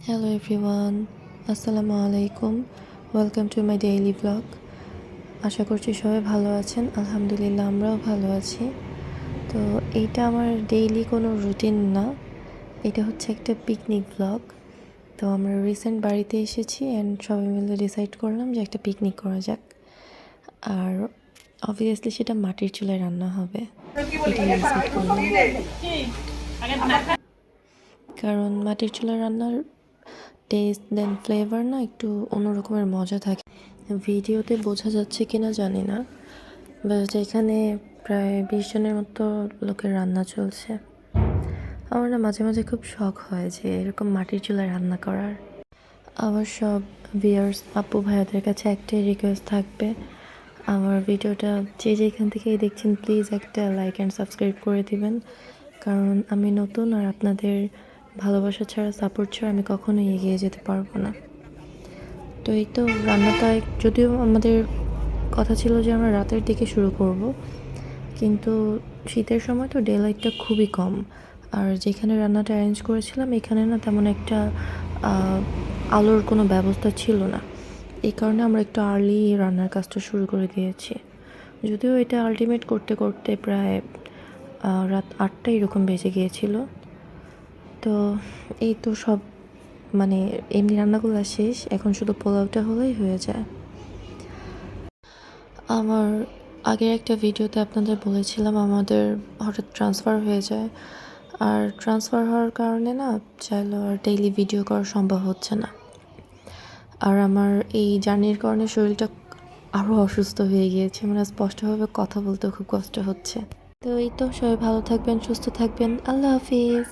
Hello everyone, আসসালামু আলাইকুম। Welcome to my daily blog. আশা করছি সবাই ভালো আছেন। আলহামদুলিল্লাহ আমরাও ভালো আছি। তো এইটা আমার ডেইলি কোনো রুটিন না, এটা হচ্ছে একটা পিকনিক ব্লগ। তো আমরা রিসেন্ট বাড়িতে এসেছি অ্যান্ড সবাই মিলে ডিসাইড করলাম যে একটা পিকনিক করা যাক। আর অবভিয়াসলি সেটা মাটির চুলায় রান্না হবে, এটাই ডিসাইড করলাম। কারণ মাটির চুলায় রান্নার টেস্ট দেন ফ্লেভার না একটু অন্য রকমের মজা থাকে। ভিডিওতে বোঝা যাচ্ছে কিনা জানি না, বাট এখানে প্রায় 20 জনের মতো লোকের রান্না চলছে। আমার না মাঝে মাঝে খুব শখ হয় যে এরকম মাটির চুলায় রান্না করার। আমার সব ভিউয়ার্স আপু ভাইয়াদের কাছে একটাই রিকোয়েস্ট থাকবে, আমার ভিডিওটা যে যেখান থেকেই দেখছেন প্লিজ একটা লাইক অ্যান্ড সাবস্ক্রাইব করে দিবেন। কারণ আমি নতুন, আর আপনাদের ভালোবাসা ছাড়া, সাপোর্ট ছাড়া আমি কখনোই এগিয়ে যেতে পারবো না। তো এই তো রান্নাটা যদিও আমাদের কথা ছিল যে আমরা রাতের দিকে শুরু করব, কিন্তু শীতের সময় তো ডে লাইটটা খুবই কম। আর যেখানে রান্নাটা অ্যারেঞ্জ করেছিলাম এখানে না তেমন একটা আলোর কোনো ব্যবস্থা ছিল না। এই কারণে আমরা একটু আর্লি রান্নার কাজটা শুরু করে দিয়েছি। যদিও এটা আলটিমেট করতে করতে প্রায় রাত 8টা এরকম বেজে গিয়েছিল। তো এই তো সব মানে এমনি রান্নাগুলো শেষ, এখন শুধু পোলাওটা হলেই হয়ে যায়। আমার আগের একটা ভিডিওতে আপনাদের বলেছিলাম আমাদের হঠাৎ ট্রান্সফার হয়ে যায়, আর ট্রান্সফার হওয়ার কারণে না চাইলেও আর ডেইলি ভিডিও করা সম্ভব হচ্ছে না। আর আমার এই জার্নির কারণে শরীরটা আরও অসুস্থ হয়ে গিয়েছে, মানে স্পষ্টভাবে কথা বলতেও খুব কষ্ট হচ্ছে। তো এই তো সবাই ভালো থাকবেন, সুস্থ থাকবেন। আল্লাহ হাফিজ।